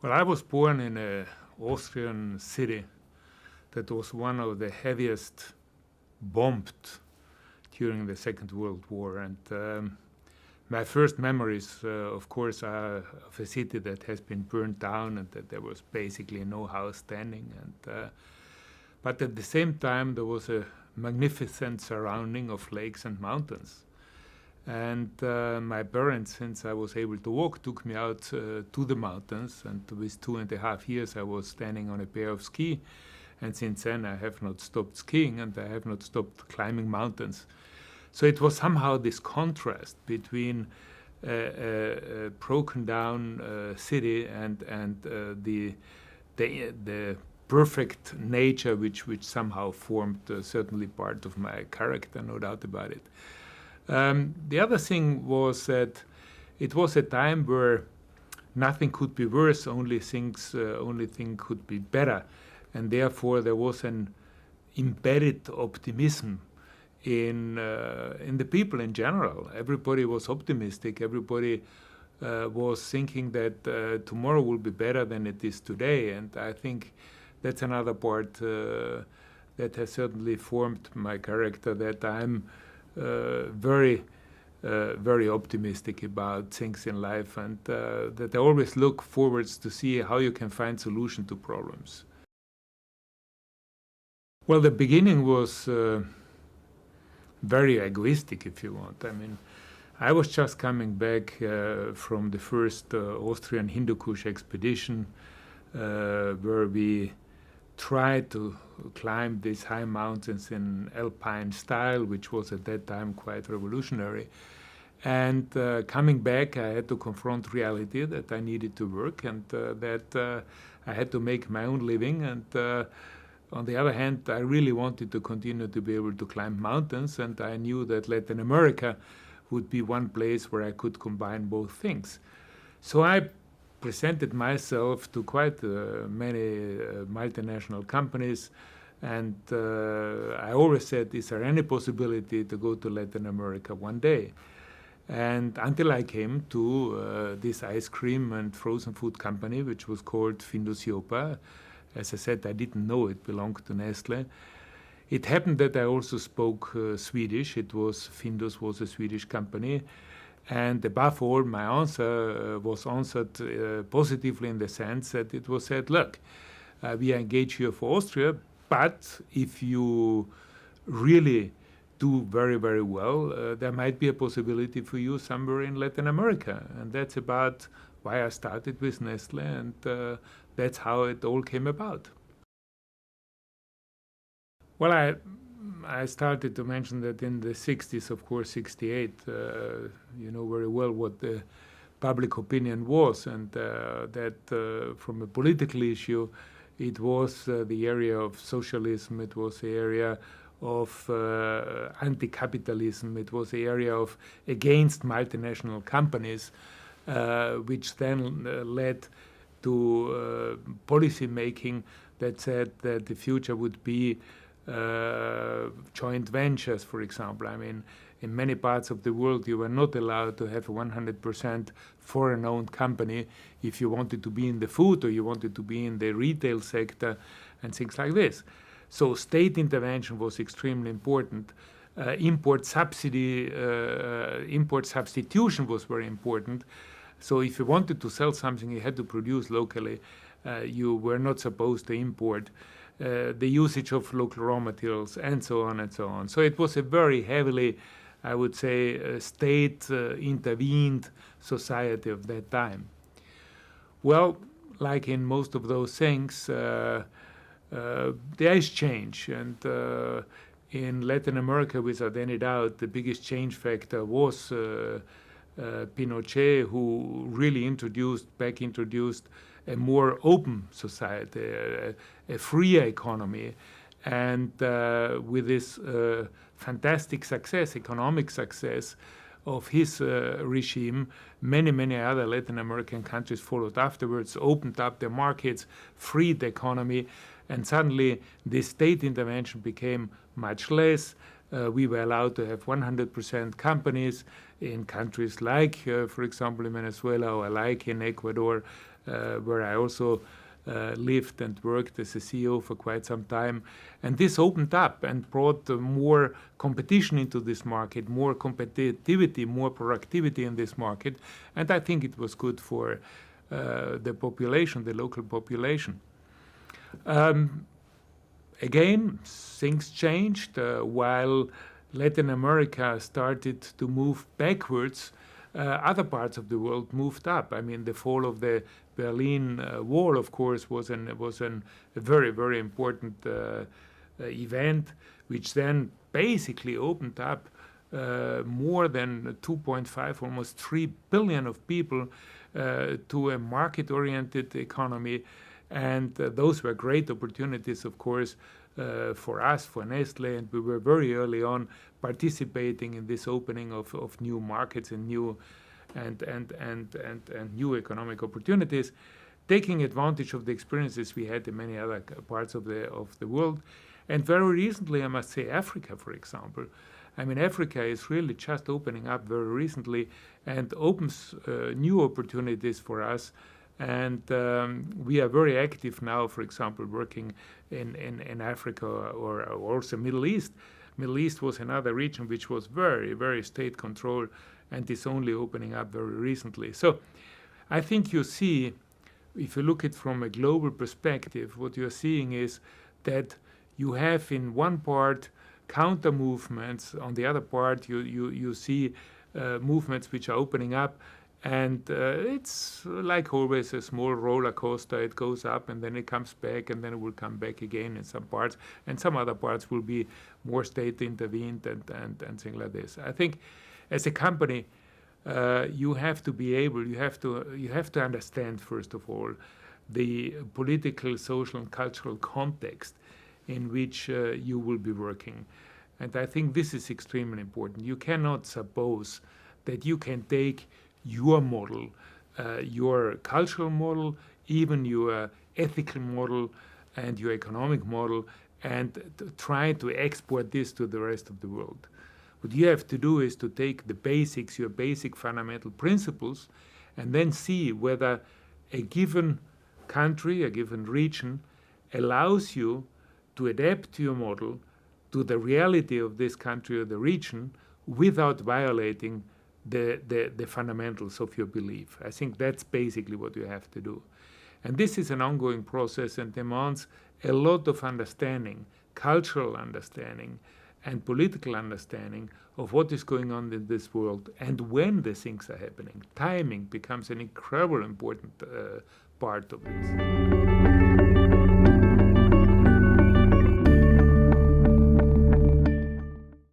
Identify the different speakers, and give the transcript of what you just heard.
Speaker 1: Well, I was born in an Austrian city that was one of the heaviest bombed during the Second World War. And my first memories, of course, are of a city that has been burned down and that there was basically no house standing. But at the same time, there was a magnificent surrounding of lakes and mountains. And my parents, since I was able to walk, took me out to the mountains. And with 2.5 years, I was standing on a pair of ski. And since then, I have not stopped skiing and I have not stopped climbing mountains. So it was somehow this contrast between a broken down city and the perfect nature, which somehow formed certainly part of my character, no doubt about it. The other thing was that it was a time where nothing could be worse, only thing could be better, and therefore there was an embedded optimism in the people in general. Everybody was optimistic. Everybody was thinking that tomorrow will be better than it is today, and I think that's another part that has certainly formed my character. That I'm very optimistic about things in life, and that I always look forwards to see how you can find solution to problems. Well, the beginning was very egoistic, if you want. I mean, I was just coming back from the first Austrian Hindu Kush expedition, where we tried to climb these high mountains in alpine style, which was at that time quite revolutionary. And coming back, I had to confront reality that I needed to work and that I had to make my own living. And on the other hand, I really wanted to continue to be able to climb mountains, and I knew that Latin America would be one place where I could combine both things. So I presented myself to quite many multinational companies, and I always said, is there any possibility to go to Latin America one day? And until I came to this ice cream and frozen food company, which was called Findus Jopa. As I said, I didn't know it belonged to Nestle. It happened that I also spoke Swedish. Findus was a Swedish company. And above all, my answer was answered positively in the sense that it was said, look, we are engaged here for Austria, but if you really do very, very well, there might be a possibility for you somewhere in Latin America. And that's about why I started with Nestle, and that's how it all came about. Well, I started to mention that in the 60s, of course, 68, you know very well what the public opinion was, and that from a political issue, it was the area of socialism, it was the area of anti-capitalism, it was the area of against multinational companies, which then led to policy making that said that the future would be joint ventures, for example. I mean, in many parts of the world, you were not allowed to have a 100% foreign-owned company if you wanted to be in the food or you wanted to be in the retail sector and things like this. So state intervention was extremely important. Import substitution was very important. So if you wanted to sell something, you had to produce locally. You were not supposed to import. The usage of local raw materials, and so on and so on. So it was a very heavily, I would say, state-intervened society of that time. Well, like in most of those things, there is change. And in Latin America, without any doubt, the biggest change factor was Pinochet, who really introduced a more open society, a freer economy. And with this fantastic success, economic success of his regime, many other Latin American countries followed afterwards, opened up their markets, freed the economy, and suddenly the state intervention became much less. We were allowed to have 100% companies in countries like, for example, in Venezuela or like in Ecuador. where I also lived and worked as a CEO for quite some time. And this opened up and brought more competition into this market, more competitivity, more productivity in this market. And I think it was good for the population, the local population. Again, things changed. While Latin America started to move backwards, other parts of the world moved up. I mean, the fall of the Berlin Wall, of course, was a very, very important event, which then basically opened up more than 2.5, almost 3 billion of people to a market-oriented economy. And those were great opportunities, of course, for us, for Nestlé, and we were very early on participating in this opening of new markets and new new economic opportunities, taking advantage of the experiences we had in many other parts of the world. And very recently, I must say, Africa, for example. I mean, Africa is really just opening up very recently and opens new opportunities for us. And we are very active now, for example, working in Africa or also Middle East. Middle East was another region which was very, very state-controlled and is only opening up very recently. So I think you see, if you look at it from a global perspective, what you're seeing is that you have in one part counter movements, on the other part you see movements which are opening up. And it's like always a small roller coaster. It goes up and then it comes back and then it will come back again in some parts. And some other parts will be more state intervened and things like this. I think as a company, you have to be able, you have to understand, first of all, the political, social, and cultural context in which you will be working. And I think this is extremely important. You cannot suppose that you can take your model, your cultural model, even your ethical model and your economic model, and try to export this to the rest of the world. What you have to do is to take the basics, your basic fundamental principles, and then see whether a given country, a given region, allows you to adapt your model to the reality of this country or the region without violating the fundamentals of your belief. I think that's basically what you have to do. And this is an ongoing process and demands a lot of understanding, cultural understanding, and political understanding of what is going on in this world and when the things are happening. Timing becomes an incredibly important part of this.